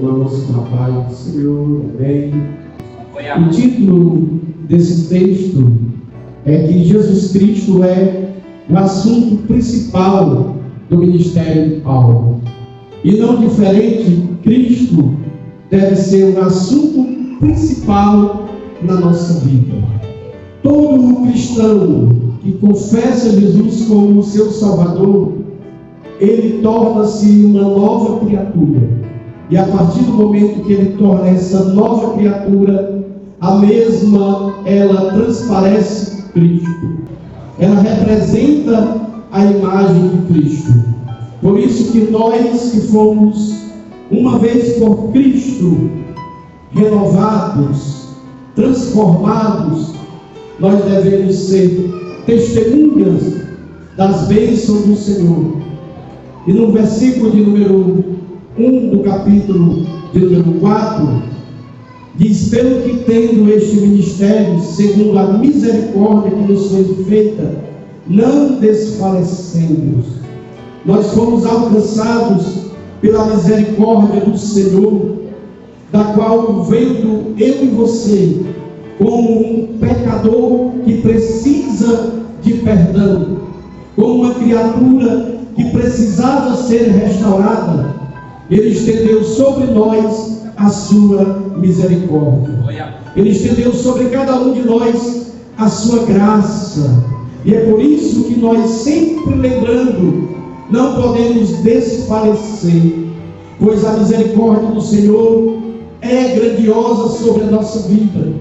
irmãos, com a paz do Senhor, amém. O título desse texto é que Jesus Cristo é o assunto principal do ministério de Paulo. E não diferente, Cristo deve ser o assunto principal na nossa vida. Todo cristão que confessa Jesus como seu Salvador, ele torna-se uma nova criatura. E a partir do momento que ele torna essa nova criatura, a mesma, ela transparece Cristo. Ela representa a imagem de Cristo. Por isso que nós que fomos, uma vez por Cristo, renovados, transformados, nós devemos ser testemunhas das bênçãos do Senhor. E no versículo de número 1 do capítulo de número 4, diz: pelo que tendo este ministério, segundo a misericórdia que nos foi feita, não desfalecemos. Nós fomos alcançados pela misericórdia do Senhor, da qual vendo eu e você, como um pecador que precisa de perdão, como uma criatura que precisava ser restaurada, Ele estendeu sobre nós a sua misericórdia. Ele estendeu sobre cada um de nós a sua graça. E é por isso que nós, sempre lembrando, não podemos desfalecer, pois a misericórdia do Senhor é grandiosa sobre a nossa vida.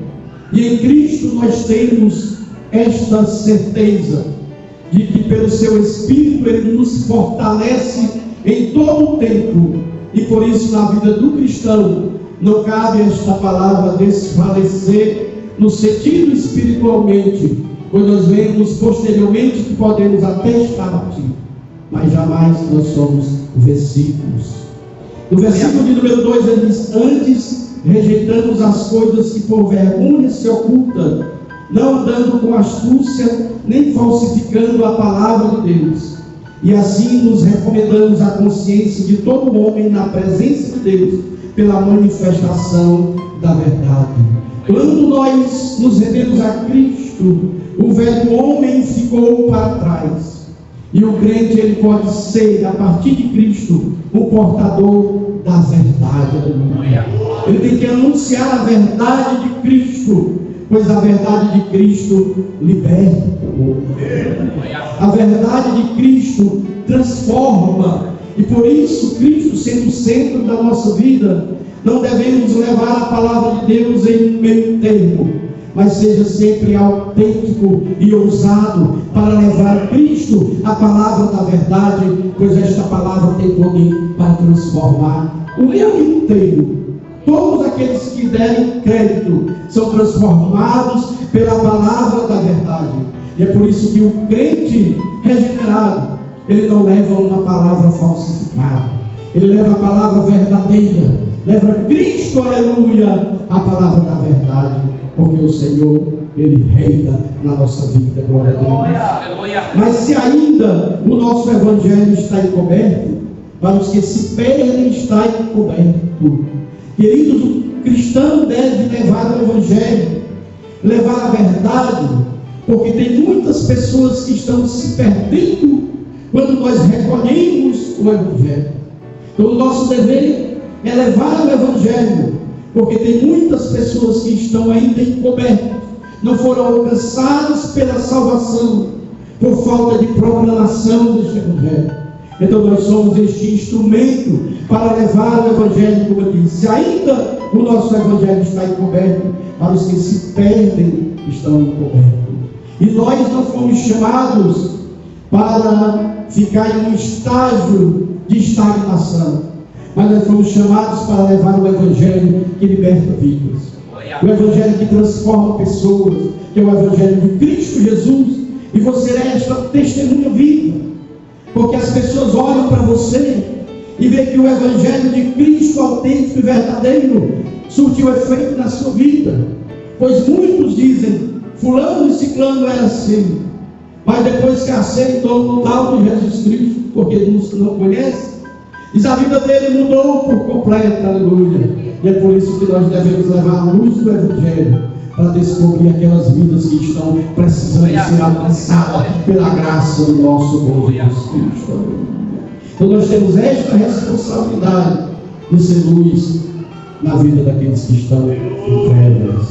E em Cristo nós temos esta certeza de que pelo seu Espírito Ele nos fortalece em todo o tempo. E por isso na vida do cristão não cabe esta palavra desfalecer no sentido espiritualmente, pois nós vemos posteriormente que podemos até estar aqui, mas jamais nós somos versículos. No versículo de número 2 ele diz: antes rejeitamos as coisas que por vergonha se ocultam, não andando com astúcia, nem falsificando a palavra de Deus. E assim nos recomendamos a consciência de todo homem na presença de Deus, pela manifestação da verdade. Quando nós nos rendemos a Cristo, o velho homem ficou para trás. E o crente, ele pode ser, a partir de Cristo, o portador da verdade. Ele tem que anunciar a verdade de Cristo, pois a verdade de Cristo liberta o homem. A verdade de Cristo transforma. E por isso, Cristo sendo o centro da nossa vida, não devemos levar a palavra de Deus em meio termo, mas seja sempre autêntico e ousado para levar a Cristo a palavra da verdade, pois esta palavra tem poder para transformar o mundo inteiro. Todos aqueles que derem crédito são transformados pela palavra da verdade. E é por isso que o crente regenerado, ele não leva uma palavra falsificada, ele leva a palavra verdadeira, leva Cristo, aleluia, a palavra da verdade, porque o Senhor, Ele reina na nossa vida, glória a Deus. Mas se ainda o nosso evangelho está encoberto, para os que se perdem está encoberto. Queridos, o cristão deve levar o evangelho, levar a verdade, porque tem muitas pessoas que estão se perdendo quando nós recolhemos o evangelho. Então o nosso dever é levar o evangelho, porque tem muitas pessoas que estão ainda encobertas, não foram alcançadas pela salvação, por falta de proclamação deste evangelho. Então nós somos este instrumento para levar o evangelho, como eu disse. Ainda o nosso evangelho está encoberto, para os que se perdem estão encobertos. E nós não fomos chamados para ficar em um estágio de estagnação, mas nós fomos chamados para levar o evangelho que liberta vidas, o evangelho que transforma pessoas, que é o evangelho de Cristo Jesus. E você é esta testemunha viva, porque as pessoas olham para você e veem que o evangelho de Cristo autêntico e verdadeiro surtiu efeito na sua vida. Pois muitos dizem: fulano e ciclano era assim, mas depois que aceitou o tal de Jesus Cristo, porque muitos não conhecem, Diz, a vida dele mudou por completo, aleluia. E é por isso que nós devemos levar a luz do Evangelho para descobrir aquelas vidas que estão precisando ser alcançadas pela graça do nosso bom Jesus Cristo. Então nós temos esta responsabilidade de ser luz na vida daqueles que estão em trevas.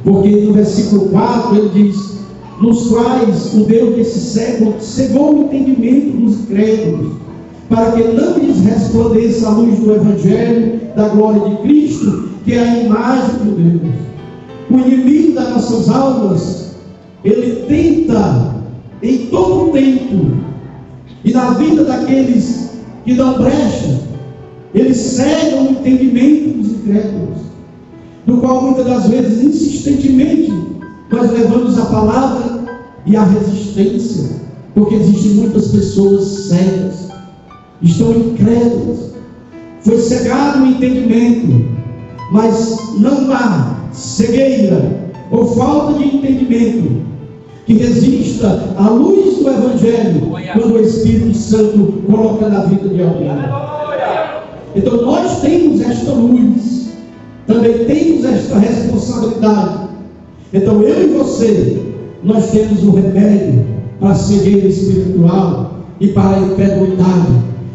Porque no versículo 4 ele diz, nos quais o Deus desse século cegou o entendimento dos incrédulos, para que não lhes resplandeça a luz do Evangelho da glória de Cristo, que é a imagem de Deus. O inimigo das nossas almas, ele tenta em todo o tempo, e na vida daqueles que dão brecha, ele cega o entendimento dos incrédulos, do qual muitas das vezes, insistentemente, nós levamos a palavra e a resistência, porque existem muitas pessoas cegas, estão incrédulas, foi cegado o entendimento, mas não há cegueira ou falta de entendimento que resista à luz do Evangelho quando o Espírito Santo coloca na vida de alguém. Então nós temos esta luz, também temos esta responsabilidade. Então eu e você, nós temos o remédio para a cegueira espiritual e para a incredulidade,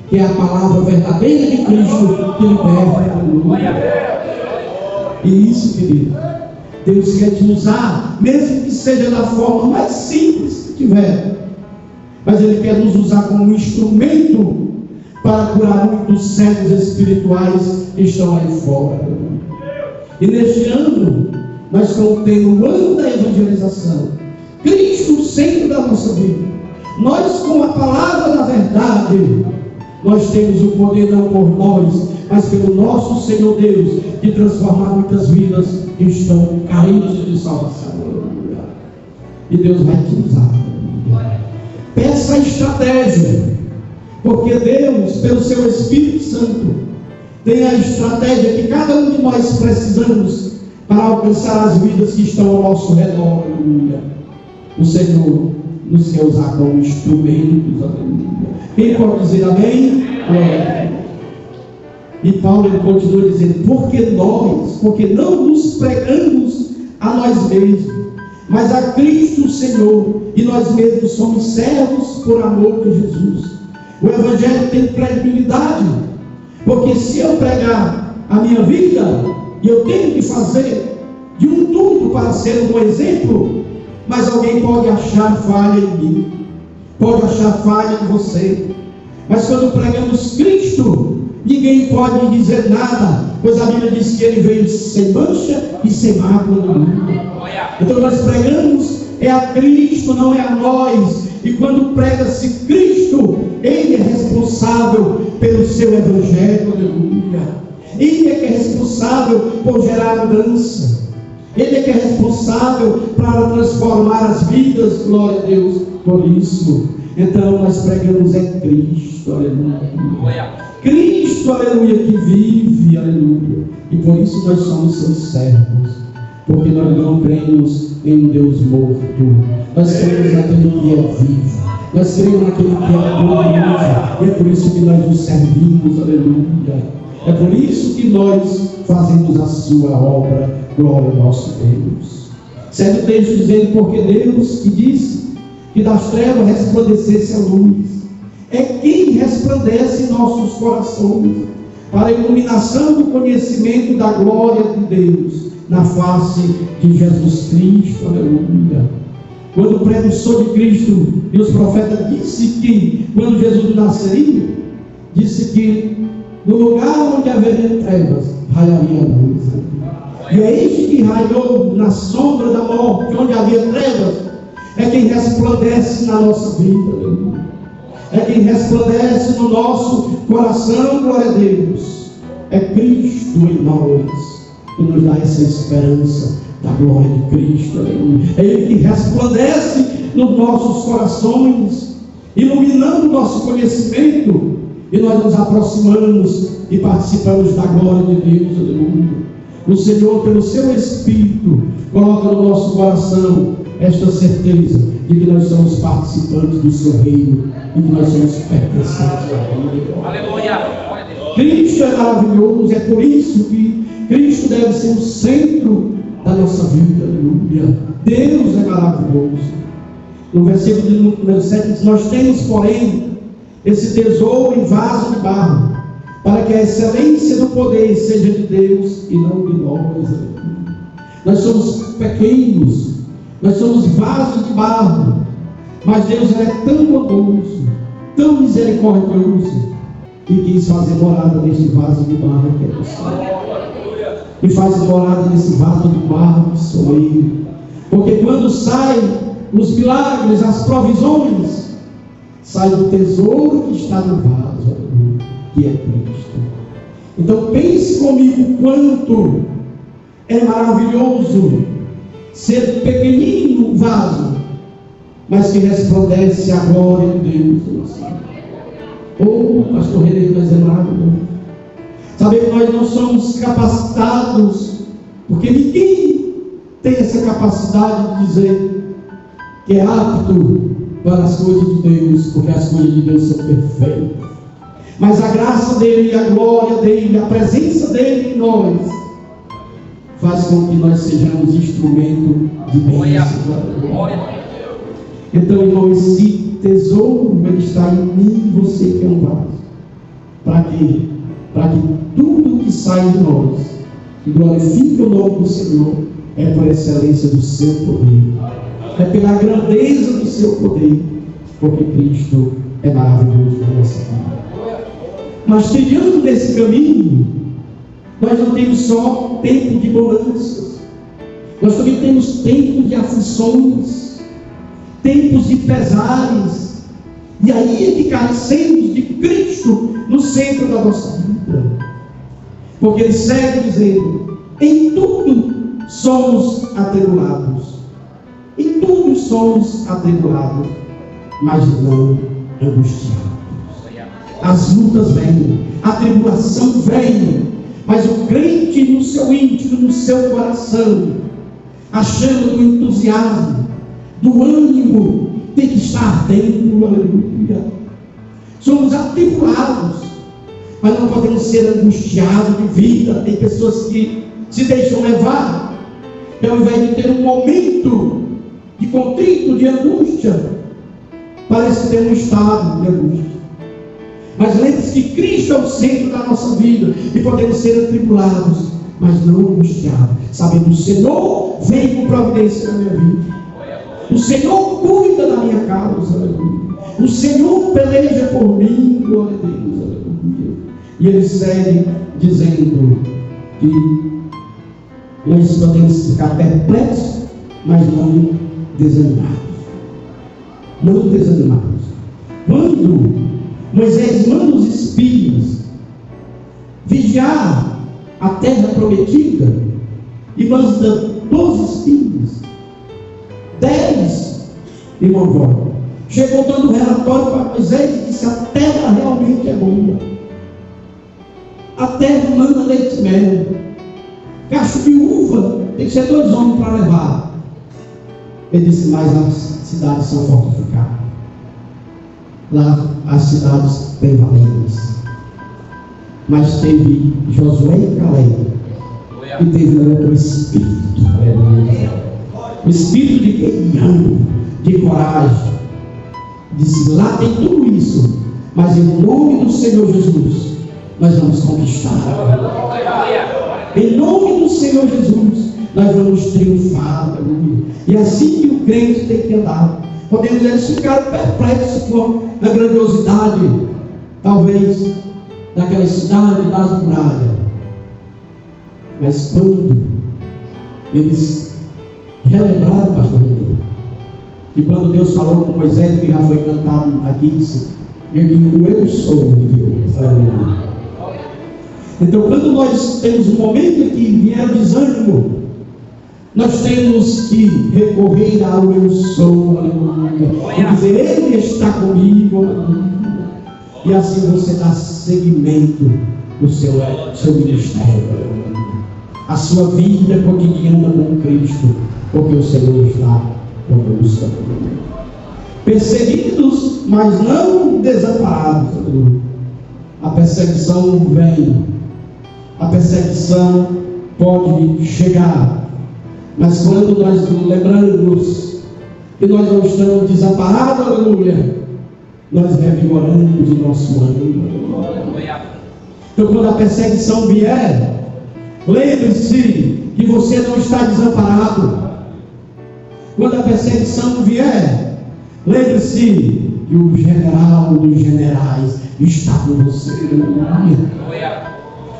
que é a palavra verdadeira de Cristo que liberta. E isso, querido, Deus quer te usar, mesmo que seja da forma mais simples que tiver, mas Ele quer nos usar como um instrumento para curar muitos cegos espirituais que estão aí fora. E neste ano, nós estamos tendo o ano da evangelização, Cristo o centro da nossa vida. Nós, com a palavra da verdade, nós temos o poder não por nós, mas pelo nosso Senhor Deus, de transformar muitas vidas que estão carentes de salvação. E Deus vai te usar. Peça a estratégia, porque Deus, pelo seu Espírito Santo, tem a estratégia que cada um de nós precisamos para alcançar as vidas que estão ao nosso redor. Aleluia. O Senhor nos quer usar como instrumentos. Aleluia. Quem pode dizer amém? E Paulo ele continua dizendo, porque não nos pregamos a nós mesmos, mas a Cristo o Senhor, e nós mesmos somos servos por amor de Jesus. O Evangelho tem credibilidade, porque se eu pregar a minha vida, e eu tenho que fazer de um tudo para ser um exemplo, mas alguém pode achar falha em mim, pode achar falha em você, mas quando pregamos Cristo, ninguém pode dizer nada, pois a Bíblia diz que Ele veio sem mancha e sem mácula no mundo. Então nós pregamos é a Cristo, não é a nós. E quando prega-se Cristo, Ele é responsável pelo seu Evangelho, aleluia. Ele é que é responsável por gerar mudança. Ele é que é responsável para transformar as vidas, glória a Deus, por isso. Então nós pregamos é Cristo, aleluia. Cristo, aleluia, que vive, aleluia. E por isso nós somos seus servos, porque nós não cremos em um Deus morto, nós cremos naquele que é vivo, nós cremos naquele que é poderoso, e é por isso que nós nos servimos, aleluia. É por isso que nós fazemos a sua obra, glória ao nosso Deus. Segue o texto dizendo, porque Deus que disse que das trevas resplandecesse a luz, é quem resplandece em nossos corações, para a iluminação do conhecimento da glória de Deus, na face de Jesus Cristo, aleluia. Quando o precursor de Cristo e os profetas disse que, quando Jesus nasceria, disse que no lugar onde haveria trevas, raiaria a luz. E é este que raiou na sombra da morte, onde havia trevas, é quem resplandece na nossa vida, aleluia. É quem resplandece no nosso coração, glória a Deus. É Cristo em nós, que nos dá essa esperança da glória de Cristo, aleluia. É Ele que resplandece nos nossos corações, iluminando o nosso conhecimento, e nós nos aproximamos e participamos da glória de Deus, aleluia. O Senhor, pelo seu Espírito, coloca no nosso coração esta certeza de que nós somos participantes do seu reino e que nós somos pertencentes a Ele. Aleluia. Cristo é maravilhoso, é por isso que Cristo deve ser o centro da nossa vida. Aleluia. Deus é maravilhoso. No versículo de número 7 diz: nós temos, porém, esse tesouro em vaso de barro, para que a excelência do poder seja de Deus e não de nós. Nós somos pequenos, nós somos vasos de barro, mas Deus é tão bondoso, tão misericordioso, e quis fazer morada neste vaso de barro que é você. E faz morada nesse vaso de barro que sou eu. Porque quando saem os milagres, as provisões, sai do tesouro que está no vaso, que é Cristo. Então pense comigo quanto é maravilhoso ser pequenino vaso, mas que resplandece a glória de Deus. Pastor René, mas é maravilhoso saber que nós não somos capacitados, porque ninguém tem essa capacidade de dizer que é apto para as coisas de Deus, porque as coisas de Deus são perfeitas. Mas a graça dele, a glória dele, a presença dele em nós faz com que nós sejamos instrumento de bênção. Então, irmão, esse tesouro ele está em mim, você que é um vaso. Para quê? Para que tudo que sai de nós, que glorifique o nome do Senhor, é por excelência do seu poder, é pela grandeza do seu poder, porque Cristo é maravilhoso na nossa vida. Mas trilhando nesse caminho, nós não temos só tempo de bonanças, nós também temos tempos de aflições, tempos de pesares, e aí é que carecemos de Cristo no centro da nossa vida. Porque ele segue dizendo: em tudo somos atribulados, em tudo somos atribulados, mas não angustiados. As lutas vêm, a tribulação vem, mas o crente no seu íntimo, no seu coração, a chama do entusiasmo, do ânimo, tem que estar dentro. Aleluia. Somos atribulados, mas não podemos ser angustiados de vida. Tem pessoas que se deixam levar, e ao invés de ter um momento de contrito, de angústia, parece ter um estado de angústia. Mas lembre-se que Cristo é o centro da nossa vida, e podemos ser atribulados, mas não angustiados, sabendo que o Senhor vem com providência na minha vida, o Senhor cuida da minha causa, aleluia. O Senhor peleja por mim, glória a Deus, aleluia. E ele segue dizendo que nós podemos ficar perplexos, mas não desanimados. Não desanimados. Quando Moisés manda os espias vigiar a terra prometida, e manda 12 espias, 10, irmão, chegou dando relatório para Moisés e disse: a terra realmente é boa, a terra manda leite e mel, cacho de uva tem que ser 2 homens para levar. Ele disse: mas as cidades são fortificadas, lá as cidades bem valentes. Mas teve Josué e Caleb, e teve o espírito, o espírito de guerreiro, de coragem. Disse: lá tem tudo isso, mas em nome do Senhor Jesus nós vamos conquistar. Em nome do Senhor Jesus nós vamos triunfar. E assim que o crente tem que andar. Podemos eles ficar perplexos com a grandiosidade, talvez, daquela cidade das muralhas, mas quando eles relembraram, pastor, e quando Deus falou com Moisés, que já foi cantado aqui, disse: eu sou o Deus. Então, quando nós temos um momento que vier desânimo, nós temos que recorrer ao eu sou, aleluia, e dizer: Ele está comigo, aleluia. E assim você dá seguimento no seu ministério, aleluia. A sua vida cotidiana com Cristo, porque o Senhor está conosco. perseguidos, mas não desamparados. A perseguição vem, a perseguição pode chegar, mas quando nós lembramos que nós não estamos desamparados, aleluia, nós revigoramos o nosso ânimo. Então, quando a perseguição vier, lembre-se que você não está desamparado. Quando a perseguição vier, lembre-se que o general dos generais está com você.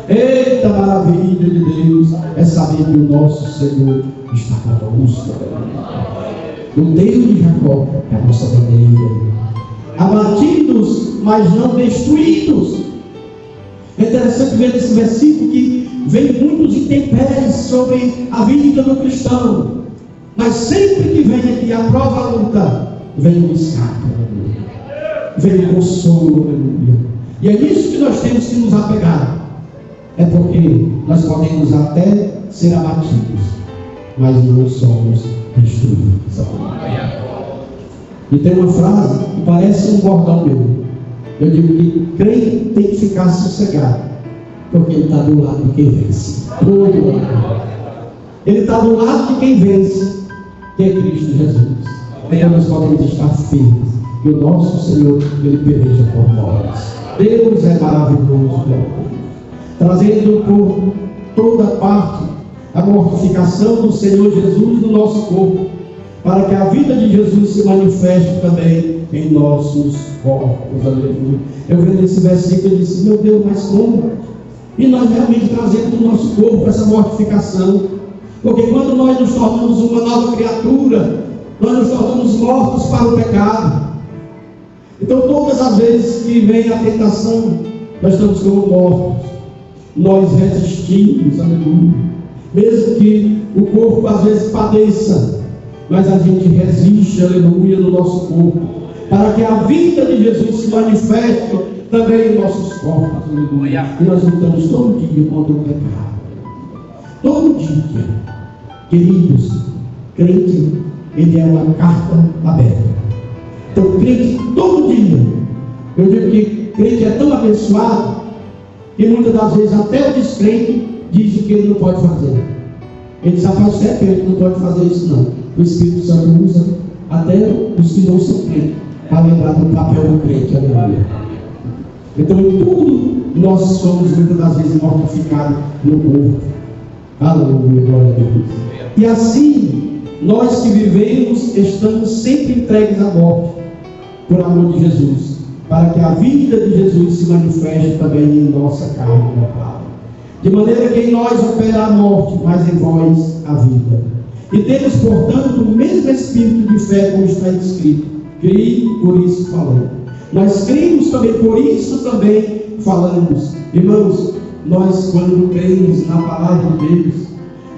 Eita maravilha de Deus é saber que o nosso Senhor está conosco. O Deus de Jacó é a nossa bandeira. Abatidos, mas não destruídos. É interessante ver nesse versículo que vem muitos intempéries sobre a vida do cristão. Mas sempre que vem aqui a prova, a luta, vem o escape, vem o consolo, aleluia. E é nisso que nós temos que nos apegar. É porque nós podemos até ser abatidos, mas não somos destruídos. E tem uma frase que parece um bordão meu. Eu digo que crente tem que ficar sossegado, porque ele está do lado de quem vence. Ele está do lado de quem vence, que é Cristo Jesus. Então nós podemos estar firmes, que o nosso Senhor, Ele peleja por nós. Deus é maravilhoso, trazendo por toda parte a mortificação do Senhor Jesus no nosso corpo, para que a vida de Jesus se manifeste também em nossos corpos. Aleluia. Eu vendo esse versículo e disse: meu Deus, mas como? E nós realmente trazendo no nosso corpo essa mortificação, porque quando nós nos tornamos uma nova criatura, nós nos tornamos mortos para o pecado. Então todas as vezes que vem a tentação, nós estamos como mortos. Nós resistimos, aleluia. Mesmo que o corpo às vezes padeça, mas a gente resiste, aleluia, no nosso corpo, para que a vida de Jesus se manifeste também em nossos corpos, aleluia. E nós lutamos todo dia contra o pecado. Todo dia, queridos, crente, ele é uma carta aberta. Então, crente, todo dia, eu digo que crente é tão abençoado, que muitas das vezes até o descrente diz o que ele não pode fazer. Ele diz: rapaz, você é crente, não pode fazer isso não. O Espírito Santo usa até os que não são crentes para lembrar do papel do crente, aleluia. Então em tudo nós somos muitas das vezes mortificados no corpo, aleluia, glória a Deus. E assim, nós que vivemos estamos sempre entregues à morte, por amor de Jesus, para que a vida de Jesus se manifeste também em nossa carne, de maneira que em nós opera a morte, mas em vós a vida. E temos, portanto, o mesmo espírito de fé, como está escrito: creio, por isso falamos. Nós cremos também, por isso também falamos. Irmãos, nós quando cremos na palavra de Deus,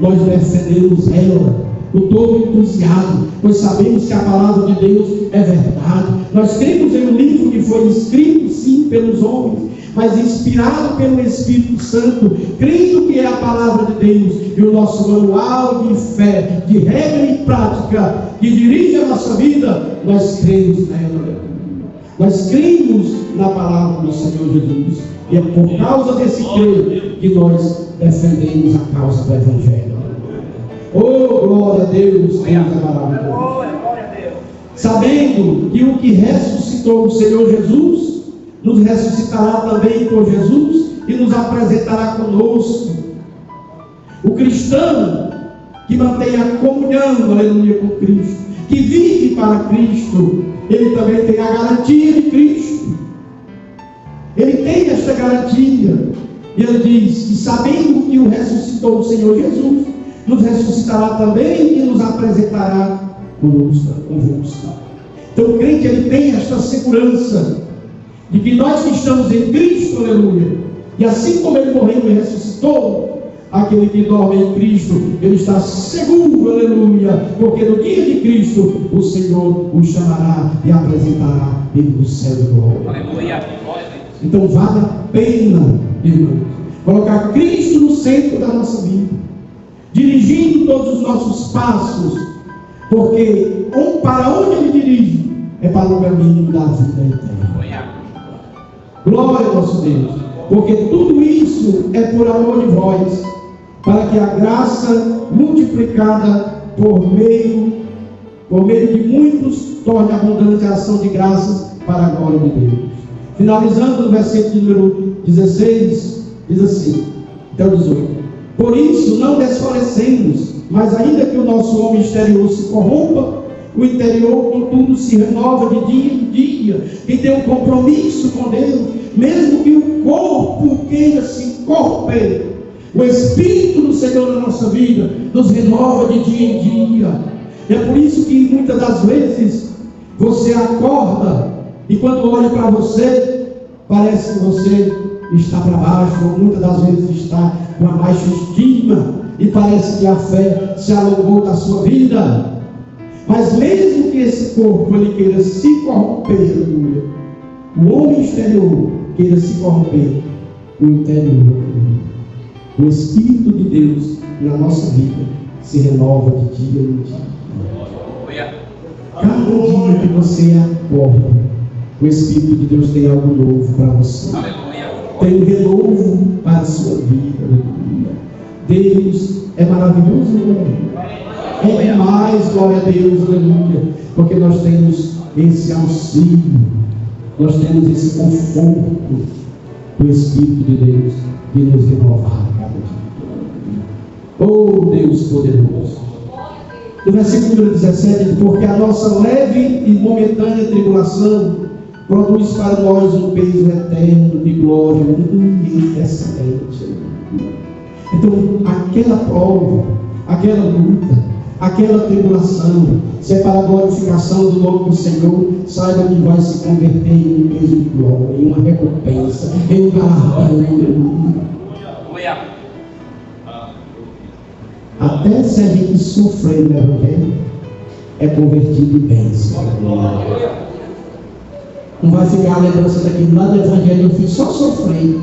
nós defendemos ela com todo entusiasmo, pois sabemos que a palavra de Deus é verdade. Nós cremos em um livro que foi escrito, sim, pelos homens, mas inspirado pelo Espírito Santo, crendo que é a palavra de Deus, e o nosso manual de fé, de regra e prática, que dirige a nossa vida, nós cremos nela. Nós cremos na palavra do Senhor Jesus, e é por causa desse crer que nós defendemos a causa do Evangelho. Oh, glória a Deus, Deus é maravilhoso. Sabendo que o que ressuscitou o Senhor Jesus, nos ressuscitará também com Jesus e nos apresentará conosco. O cristão que mantém a comunhão, aleluia, com Cristo, que vive para Cristo, ele também tem a garantia de Cristo. Ele tem esta garantia. E ele diz que sabendo que o ressuscitou o Senhor Jesus, nos ressuscitará também e nos apresentará convosco. Então o crente, ele tem esta segurança de que nós que estamos em Cristo, aleluia, e assim como ele morreu e ressuscitou, aquele que dorme em Cristo, ele está seguro, aleluia, porque no dia de Cristo o Senhor o chamará e apresentará ele no céu de glória. Aleluia. Então vale a pena, irmão, colocar Cristo no centro da nossa vida, dirigindo todos os nossos passos, porque para onde ele dirige é para o caminho da vida eterna. Glória ao nosso Deus, porque tudo isso é por amor de vós, para que a graça multiplicada por meio de muitos torne abundante a ação de graças para a glória de Deus. Finalizando no versículo número 16, diz assim, até o 18: por isso não desfalecemos, mas ainda que o nosso homem exterior se corrompa, o interior, contudo, se renova de dia em dia, e tem um compromisso com Deus, mesmo que o corpo queira se corromper. O Espírito do Senhor na nossa vida nos renova de dia em dia. É por isso que muitas das vezes você acorda e quando olha para você, parece que você está para baixo, ou muitas das vezes está com uma baixa estima, e parece que a fé se alongou da sua vida. Mas mesmo que esse corpo ele queira se corromper, o homem exterior queira se corromper, o interior, o Espírito de Deus na nossa vida se renova de dia em dia. Cada dia que você acorda, o Espírito de Deus tem algo novo para você. Tem um renovo para a sua vida. Deus é maravilhoso, é demais, glória a Deus, aleluia, porque nós temos esse auxílio, nós temos esse conforto do Espírito de Deus que nos renovar cada dia. Oh Deus poderoso! No versículo número 17, porque a nossa leve e momentânea tribulação produz para nós um peso eterno de glória muito excelente. Então, aquela prova, aquela luta, aquela tribulação, se é para a glorificação do nome do Senhor, saiba que vai se converter em um peso de glória, em uma recompensa, em um galardão. Até se a gente sofrer no Evangelho, é convertido em bênção. Não vai ficar a lembrança daquilo lá do Evangelho, eu fiz só sofrer.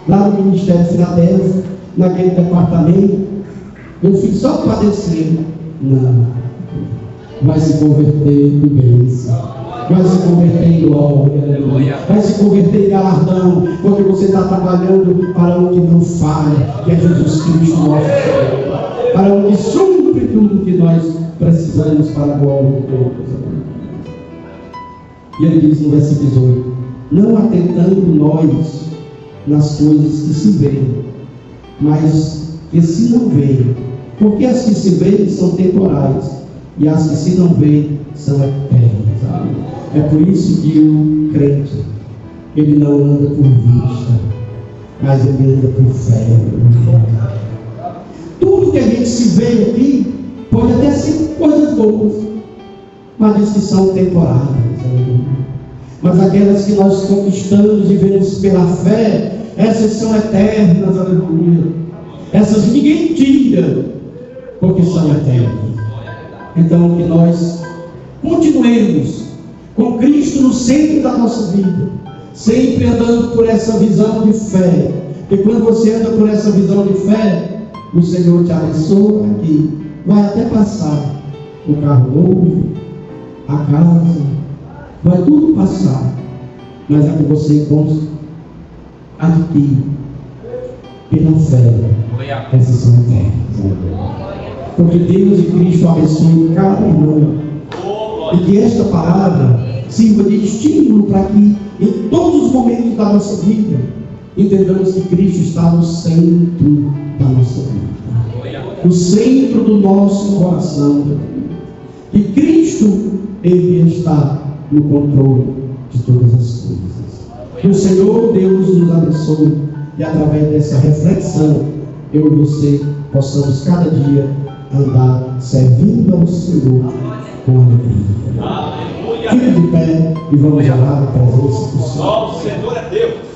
Lá no Ministério Filadélfia, naquele departamento, eu fiz só padecer. Não. Vai se converter em bênção. Vai se converter em glória. Vai se converter em galardão, porque você está trabalhando para o que não falha, que é Jesus Cristo nosso Senhor. Para o que supre tudo que nós precisamos para a glória de Deus. E ele diz no versículo 18: não atentando nós nas coisas que se veem, mas que se não veem, porque as que se veem são temporais, e as que se não veem são eternas. É por isso que o crente, ele não anda por vista, mas ele anda por fé. Tudo que a gente se vê aqui pode até ser coisas boas, mas diz que são temporárias. Mas aquelas que nós conquistamos e vemos pela fé, essas são eternas, aleluia. Essas ninguém tira, porque são eternas. Então que nós continuemos com Cristo no centro da nossa vida, sempre andando por essa visão de fé. Porque quando você anda por essa visão de fé, o Senhor te abençoa aqui. Vai até passar o carro novo, a casa, vai tudo passar. Mas é que você adquire pela fé. Essas são eternas. Porque Deus e Cristo abençoem cada irmão. E que esta palavra sirva de estímulo para que em todos os momentos da nossa vida entendamos que Cristo está no centro da nossa vida, no centro do nosso coração. E Cristo, Ele está no controle de todas as coisas. Que o Senhor Deus nos abençoe e através dessa reflexão, eu e você possamos cada dia andar servindo ao Senhor com alegria. Fique de pé e vamos orar a presença do Senhor. O Senhor é Deus.